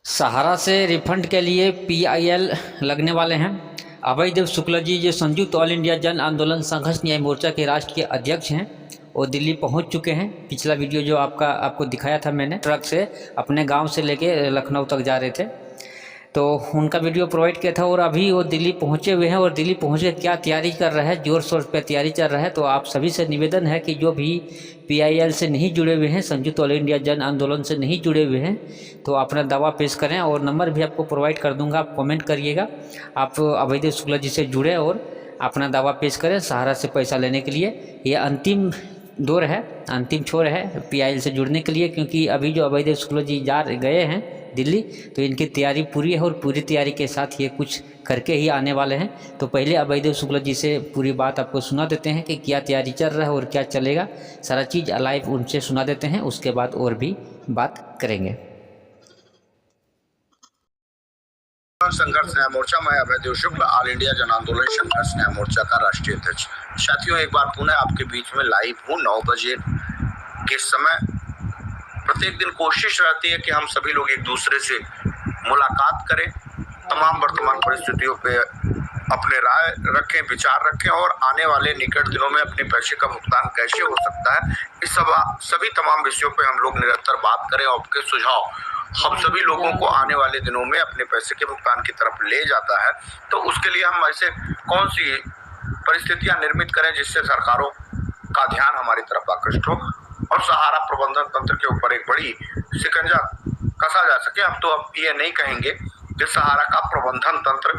सहारा से रिफंड के लिए पीआईएल लगने वाले हैं। अभयदेव शुक्ला जी जो संयुक्त ऑल इंडिया जन आंदोलन संघर्ष न्याय मोर्चा के राष्ट्रीय अध्यक्ष हैं, वो दिल्ली पहुंच चुके हैं। पिछला वीडियो जो आपको दिखाया था मैंने, ट्रक से अपने गांव से लेके लखनऊ तक जा रहे थे, तो उनका वीडियो प्रोवाइड किया था। और अभी वो दिल्ली पहुंचे हुए हैं और दिल्ली पहुँच के क्या तैयारी कर रहे हैं, ज़ोर शोर पर तैयारी चल रहा है। तो आप सभी से निवेदन है कि जो भी पीआईएल से नहीं जुड़े हुए हैं, संयुक्त ऑल इंडिया जन आंदोलन से नहीं जुड़े हुए हैं, तो अपना दावा पेश करें। और नंबर भी आपको प्रोवाइड कर दूंगा, आप कमेंट करिएगा। आप अभयदेव शुक्ला जी से जुड़े और अपना दावा पेश करें सहारा से पैसा लेने के लिए। ये अंतिम दौर है, अंतिम छोर है पीआईएल से जुड़ने के लिए, क्योंकि अभी जो अभयदेव शुक्ला जी गए हैं दिल्ली, तो इनकी तैयारी पूरी है और पूरी तैयारी के साथ ये कुछ करके ही आने वाले हैं। तो पहले अभयदेव शुक्ला जी से पूरी बात आपको सुना देते हैं कि क्या तैयारी चल रहा है और क्या चलेगा, सारा चीज़ लाइव उनसे सुना देते हैं, उसके बाद और भी बात करेंगे। संघर्ष न्याय मोर्चा, मैं अभयदेव शुक्ला, ऑल इंडिया जन आंदोलन संघर्ष न्याय मोर्चा का राष्ट्रीय अध्यक्ष। साथियों, एक बार पुनः आपके बीच में लाइव हूँ। 9 बजे के समय प्रत्येक दिन कोशिश रहती है कि हम सभी लोग एक दूसरे से मुलाकात करें, तमाम वर्तमान परिस्थितियों पे अपने राय रखें, विचार रखें और आने वाले निकट दिनों में अपने पैसे का भुगतान कैसे हो सकता है, इस सभी तमाम विषयों पे हम लोग निरंतर बात करें। आपके सुझाव हम सभी लोगों को आने वाले दिनों में अपने पैसे के भुगतान की तरफ ले जाता है। तो उसके लिए हम ऐसे कौन सी परिस्थितियां निर्मित करें जिससे सरकारों का ध्यान हमारी तरफ आकृष्ट हो और सहारा प्रबंधन तंत्र के ऊपर एक बड़ी शिकंजा कसा जा सके। हम तो अब ये नहीं कहेंगे कि सहारा का प्रबंधन तंत्र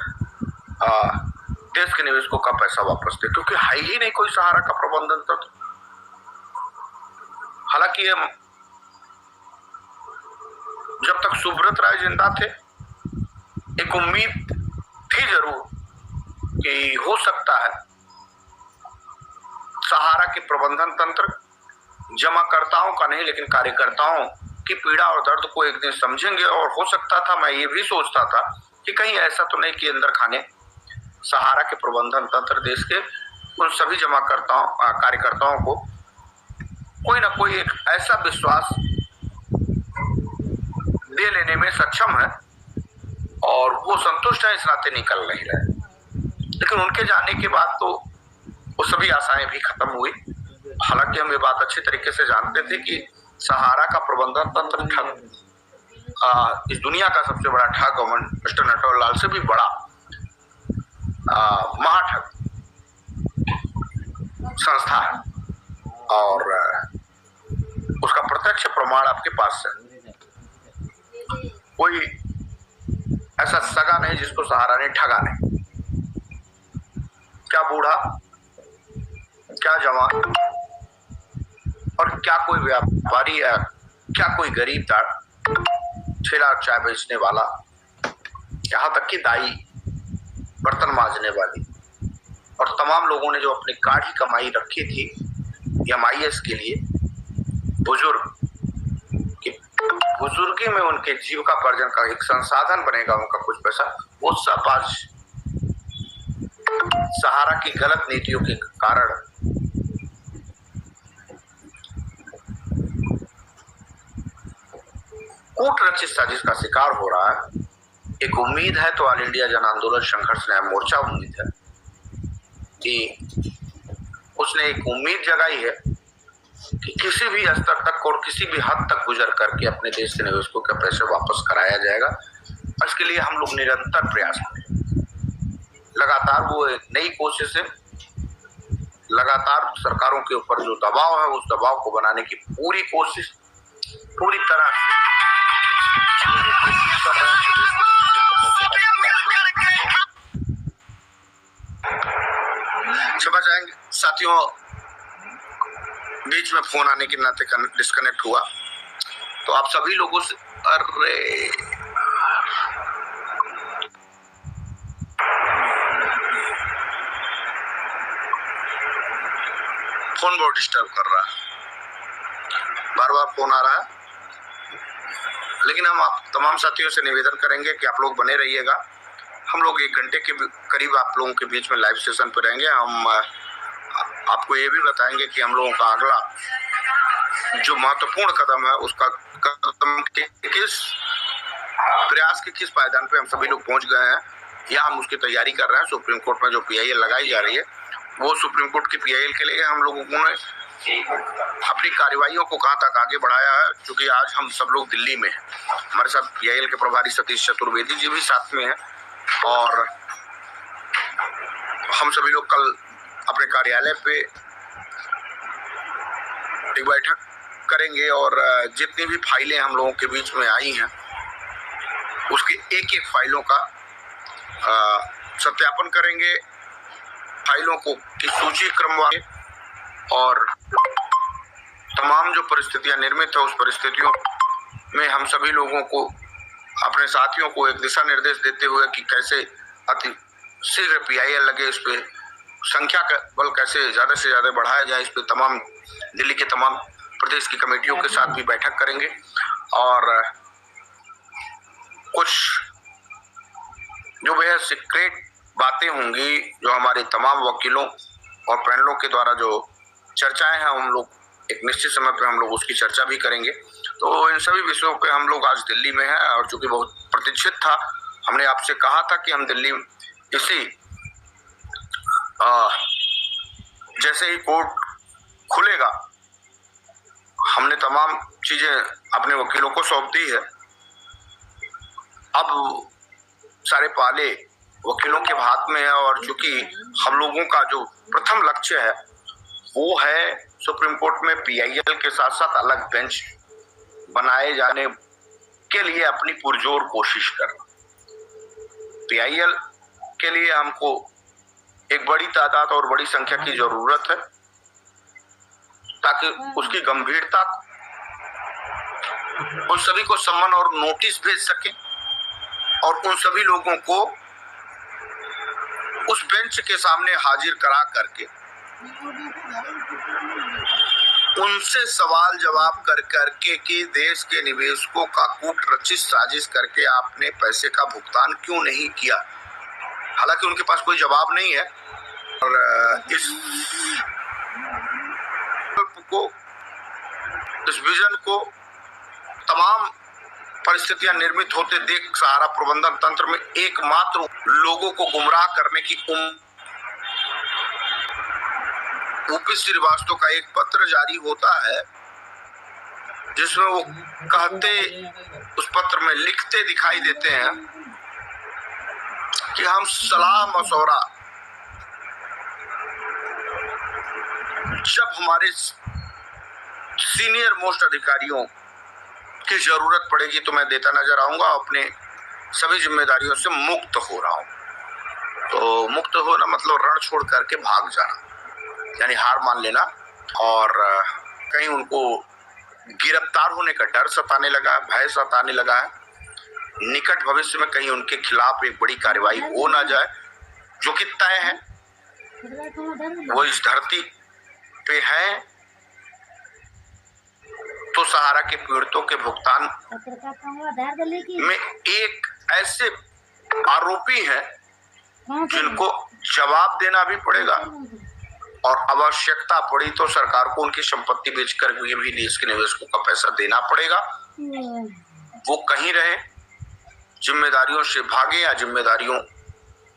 देश के निवेशकों का पैसा वापस दे, क्योंकि है ही नहीं कोई सहारा का प्रबंधन तंत्र। हालांकि जब तक सुब्रत राय जिंदा थे, एक उम्मीद थी जरूर कि हो सकता है सहारा के प्रबंधन तंत्र जमाकर्ताओं का नहीं लेकिन कार्यकर्ताओं की पीड़ा और दर्द को एक दिन समझेंगे। और हो सकता था, मैं ये भी सोचता था कि कहीं ऐसा तो नहीं कि अंदर खाने सहारा के प्रबंधन तंत्र देश के उन सभी जमाकर्ताओं कार्यकर्ताओं को कोई ना कोई एक ऐसा विश्वास दे लेने में सक्षम है और वो संतुष्ट है, इस नाते निकल नहीं रहे। लेकिन उनके जाने के बाद तो वो सभी आशाएं भी खत्म हुई। हालांकि हम ये बात अच्छी तरीके से जानते थे कि सहारा का प्रबंधन तंत्र ठग, इस दुनिया का सबसे बड़ा ठग और मिस्टर नटवरलाल से भी बड़ा महाठग संस्था है और उसका प्रत्यक्ष प्रमाण आपके पास है। कोई ऐसा सगा नहीं जिसको सहारा ने ठगा नहीं। क्या बूढ़ा, क्या जवान और क्या कोई व्यापारी है, क्या कोई गरीब ठेला चाय बेचने वाला, यहाँ तक कि दाई बर्तन मांजने वाली और तमाम लोगों ने जो अपनी गाढ़ी कमाई रखी थी एमआईएस के लिए, बुजुर्ग की बुजुर्गी में उनके जीविकापार्जन का एक संसाधन बनेगा उनका कुछ पैसा, वो सब आज सहारा की गलत नीतियों के कारण कूट रचित साजिश का शिकार हो रहा है। एक उम्मीद है तो ऑल इंडिया जन आंदोलन संघर्ष न्याय मोर्चा उम्मीद है कि उसने एक उम्मीद जगाई है कि किसी भी स्तर तक और किसी भी हद तक गुजर करके अपने देश के निवेशकों के पैसे वापस कराया जाएगा। इसके लिए हम लोग निरंतर प्रयास करें, लगातार वो एक नई कोशिश है, लगातार सरकारों के ऊपर जो दबाव है उस दबाव को बनाने की पूरी कोशिश पूरी तरह से कर रहे हैं। क्षमा चाहेंगे साथियों, बीच में फोन आने के नाते डिस्कनेक्ट हुआ, तो आप सभी लोगों से अरे फोन बहुत डिस्टर्ब कर रहा है, बार बार फोन आ रहा है। लेकिन हम आप तमाम साथियों से निवेदन करेंगे कि आप लोग बने रहिएगा। हम लोग 1 घंटे के करीब आप लोगों के बीच में लाइव सेशन पर रहेंगे। हम आपको ये भी बताएंगे कि हम लोगों का अगला जो महत्वपूर्ण कदम है उसका कदम किस प्रयास इतिहास के किस पायदान पे हम सभी लोग पहुंच गए हैं या हम उसकी तैयारी कर रहे हैं। सुप्रीम कोर्ट में जो PIL लगाई जा रही है वो सुप्रीम कोर्ट की PIL के लिए हम लोगों ने अपनी कार्यवाहियों को कहां तक आगे बढ़ाया है। क्योंकि आज हम सब लोग दिल्ली में हैं, हमारे साथ PIL के प्रभारी सतीश चतुर्वेदी जी भी साथ में हैं और हम सभी लोग कल अपने कार्यालय पे एक बैठक करेंगे और जितनी भी फाइलें हम लोगों के बीच में आई हैं उसकी एक एक फाइलों का सत्यापन करेंगे, फाइलों को की सूची क्रमवार और तमाम जो परिस्थितियां निर्मित है उस परिस्थितियों में हम सभी लोगों को अपने साथियों को एक दिशा निर्देश देते हुए कि कैसे अति शीघ्र PIL लगे, इस पे संख्या का बल कैसे ज्यादा से ज्यादा बढ़ाया जाए, इस पे तमाम दिल्ली के तमाम प्रदेश की कमेटियों के साथ भी बैठक करेंगे और कुछ जो बेहद सीक्रेट बातें होंगी जो हमारे तमाम वकीलों और पैनलों के द्वारा जो चर्चाएं हैं हम लोग एक निश्चित समय पे हम लोग उसकी चर्चा भी करेंगे। तो इन सभी विषयों पे हम लोग आज दिल्ली में हैं और चूंकि बहुत प्रतीक्षित था, हमने आपसे कहा था कि हम दिल्ली इसी जैसे ही कोर्ट खुलेगा हमने तमाम चीजें अपने वकीलों को सौंप दी है। अब सारे पाले वकीलों के हाथ में है और चूंकि हम लोगों का जो प्रथम लक्ष्य है वो है सुप्रीम कोर्ट में PIL के साथ साथ अलग बेंच बनाए जाने के लिए अपनी पुरजोर कोशिश करना। PIL के लिए हमको एक बड़ी तादाद और बड़ी संख्या की जरूरत है ताकि उसकी गंभीरता उन सभी को सम्मन और नोटिस भेज सके और उन सभी लोगों को उस बेंच के सामने हाजिर करा करके उनसे सवाल जवाब कर करके कि देश के निवेशकों का कूट रचित साजिश करके आपने पैसे का भुगतान क्यों नहीं किया। हालांकि उनके पास कोई जवाब नहीं है और इस विजन को तमाम परिस्थितियां निर्मित होते देख सहारा प्रबंधन तंत्र में एकमात्र लोगों को गुमराह करने की यूपी श्रीवास्तव का एक पत्र जारी होता है जिसमें वो कहते उस पत्र में लिखते दिखाई देते हैं कि हम सलाह मशवरा जब हमारे सीनियर मोस्ट अधिकारियों की जरूरत पड़ेगी तो मैं देता नजर आऊंगा, अपने सभी जिम्मेदारियों से मुक्त हो रहा हूं। तो मुक्त होना मतलब रण छोड़ करके भाग जाना, यानी हार मान लेना और कहीं उनको गिरफ्तार होने का डर सताने लगा, भय सताने लगा है। निकट भविष्य में कहीं उनके खिलाफ एक बड़ी कार्रवाई हो ना जाए जो कि तय है, वो इस धरती पे है तो सहारा के पीड़ितों के भुगतान में एक ऐसे आरोपी हैं जिनको जवाब देना भी पड़ेगा और आवश्यकता पड़ी तो सरकार को उनकी संपत्ति बेचकर भी देश के निवेशकों का पैसा देना पड़ेगा। वो कहीं रहे, जिम्मेदारियों से भागे या जिम्मेदारियों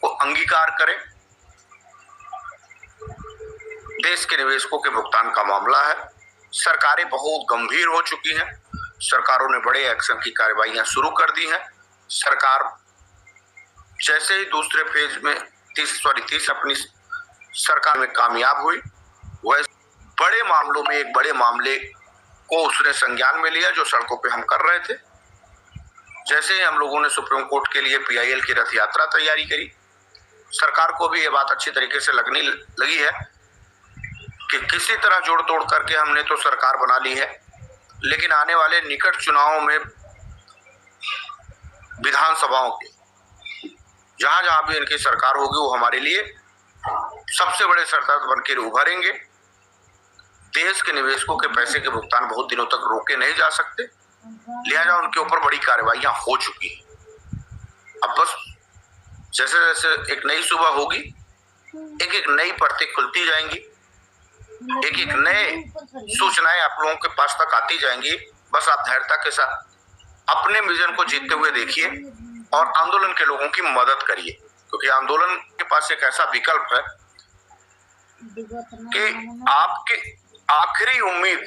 को अंगीकार करें। देश के निवेशकों के भुगतान का मामला है, सरकारें बहुत गंभीर हो चुकी हैं, सरकारों ने बड़े एक्शन की कार्यवाहियां शुरू कर दी हैं। सरकार जैसे ही दूसरे फेज में तीस अपनी सरकार में कामयाब हुई, वह बड़े मामलों में एक बड़े मामले को उसने संज्ञान में लिया जो सड़कों पे हम कर रहे थे। जैसे ही हम लोगों ने सुप्रीम कोर्ट के लिए PIL की रथ यात्रा तैयारी करी, सरकार को भी ये बात अच्छी तरीके से लगने लगी है कि किसी तरह जोड़ तोड़ करके हमने तो सरकार बना ली है, लेकिन आने वाले निकट चुनावों में विधानसभाओं के जहां जहां भी इनकी सरकार होगी वो हमारे लिए सबसे बड़े सरदार बन के उभरेंगे। देश के निवेशकों के पैसे के भुगतान बहुत दिनों तक रोके नहीं जा सकते, लिहाजा उनके ऊपर बड़ी कार्रवाइयां हो चुकी हैं। अब बस जैसे जैसे एक नई सुबह होगी, एक एक नई परतें खुलती जाएंगी, एक एक नए सूचनाएं आप लोगों के पास तक आती जाएंगी। बस आप धैर्यता के साथ अपने विजन को जीतते हुए देखिए और आंदोलन के लोगों की मदद करिए, क्योंकि आंदोलन के पास एक ऐसा विकल्प है कि आपके आखिरी उम्मीद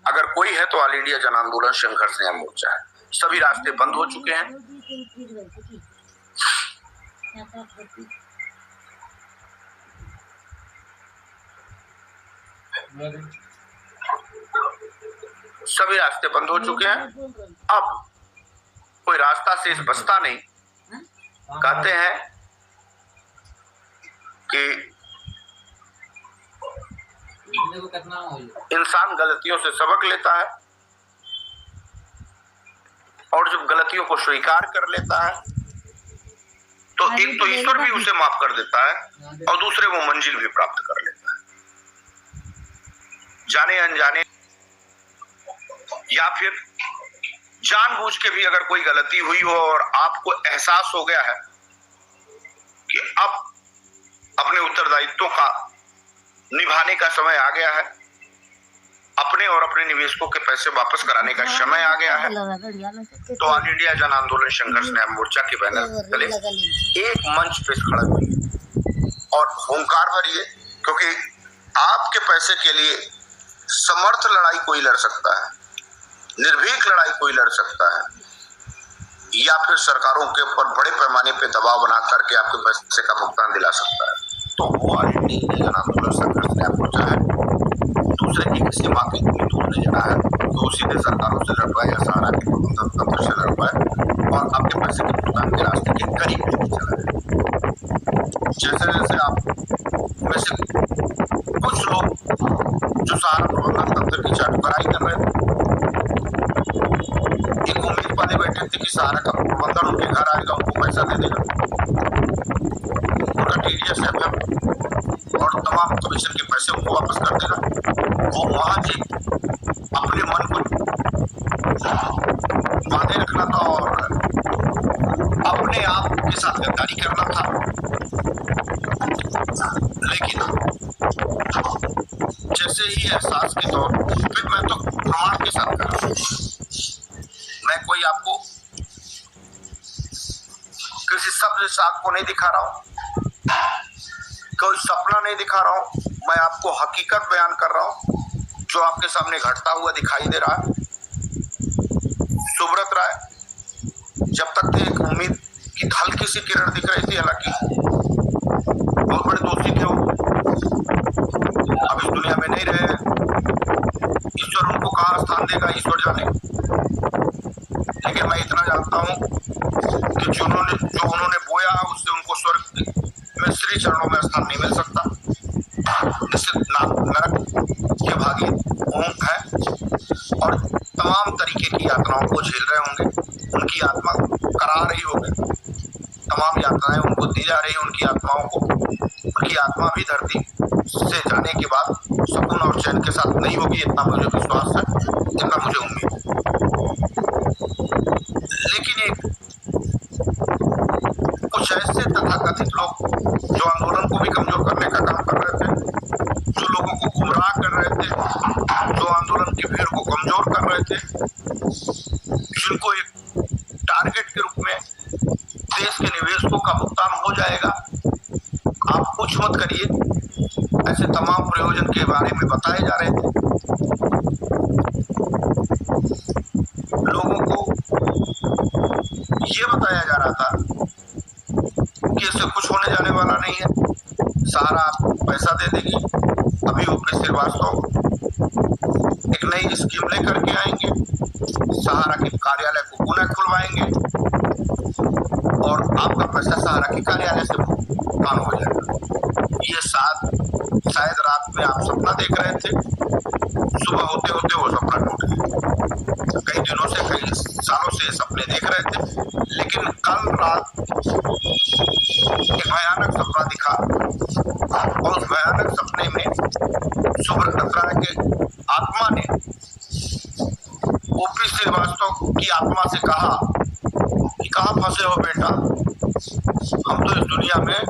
अगर कोई है तो ऑल इंडिया जन आंदोलन संघर्ष न्याय मोर्चा है। सभी रास्ते बंद हो चुके हैं। सभी रास्ते बंद हो चुके हैं। अब कोई रास्ता शेष बचता नहीं। कहते हैं कि इंसान गलतियों से सबक लेता है, और जब गलतियों को स्वीकार कर लेता है तो एक तो ईश्वर भी उसे माफ कर देता है और दूसरे वो मंजिल भी प्राप्त कर लेता है। जाने अनजाने या फिर जानबूझ के भी अगर कोई गलती हुई हो और आपको एहसास हो गया है कि अब अपने उत्तरदायित्वों का निभाने का समय आ गया है, अपने और अपने निवेशकों के पैसे वापस कराने का समय आ गया है, तो ऑल इंडिया जन आंदोलन संघर्ष न्याय मोर्चा के बैनर तले एक मंच पे खड़े हुए और हुंकार भरिए, क्योंकि आपके पैसे के लिए समर्थ लड़ाई कोई लड़ सकता है, निर्भीक लड़ाई कोई लड़ सकता है, या फिर सरकारों के ऊपर बड़े पैमाने पे दबाव बना करके आपके पैसे का भुगतान दिला सकता है, तो वो ऑल इंडिया जन आंदोलन संघर्ष न्याय मोर्चा है। दूसरे की किसी माँ की दूर नहीं जाना है, तो सीधे सरकारों से लड़ पाए या सहारा के प्रबंधन तंत्र से लड़ पाए और आपके पैसे के भुगतान के रास्ते के करीब चला जाए। जैसे जैसे आप में से कुछ लोग जो सहारा प्रबंधन तंत्र की चाटुकाराई कर रहे थे, एक उम्मीद पाले बैठे थे कि सहारा का प्रबंधन उनके घर आएगा, उनको पैसा दे देगा, उनका TDS और तमाम कमीशन के पैसे उनको वापस कर देगा। वो वहां जी अपने मन को बांधे रखना था और अपने आप के साथ गद्दारी करना था। लेकिन जैसे ही एहसास के तौर फिर मैं तो प्रमाण के साथ कर रहा हूँ, मैं कोई आपको किसी शब्द साख को नहीं दिखा रहा हूँ, कोई सपना नहीं दिखा रहा हूँ, मैं आपको हकीकत बयान कर रहा हूँ जो आपके सामने घटता हुआ दिखाई दे रहा है। सुब्रत राय जब तक थे एक उम्मीद की हल्की सी किरण दिख रही थी, हालांकि बहुत बड़े दोषी थे वो, अब इस दुनिया में नहीं रहे। ईश्वर उनको कहाँ स्थान देगा ईश्वर जाने, लेकिन मैं इतना जानता हूँ कि जो उन्होंने बोया उससे उनको स्वर्ग में श्री चरणों में स्थान नहीं मिल सकता। निश्चित नरक के भागी ओंक है और तमाम तरीके की यातनाओं को झेल रहे होंगे, उनकी आत्मा करा रही होगी, तमाम यातनाएं उनको दी जा रही है उनकी आत्माओं को। उनकी आत्मा भी धरती से जाने के बाद सुकून और चैन के साथ नहीं होगी, इतना मुझे विश्वास है, इतना मुझे उम्मीद है। लेकिन एक कुछ ऐसे तथाकथित लोग जो आंदोलन को भी कमजोर करने का काम कर रहे थे, जो लोगों को गुमराह कर रहे थे, जो आंदोलन की भीड़ को कमजोर कर रहे थे, जिनको एक टारगेट के रूप में देश के निवेशकों का भुगतान हो जाएगा, आप कुछ मत करिए, ऐसे तमाम प्रयोजन के बारे में बताए जा रहे थे। लोगों को ये बताया जा रहा था कि इससे कुछ होने जाने वाला नहीं है, सहारा आपको पैसा दे देगी। अभी ओपी श्रीवास्तव एक नई स्कीम लेकर के आएंगे, सहारा के कार्यालय को पुनः खुलवाएंगे और आपका पैसा सहारा के कार्यालय से भुगतान हो जाएगा। ये शायद रात में आप सपना देख रहे थे, सुबह होते होते वो सपना टूट गया। कई दिनों से, कई सालों से सपने देख रहे थे, लेकिन कल रात एक भयानक सपना दिखा और उस भयानक सपने में सुब्रत राय के आत्मा ने ओपी श्रीवास्तव की आत्मा से कहा कि कहाँ फंसे हो बेटा, हम तो इस दुनिया में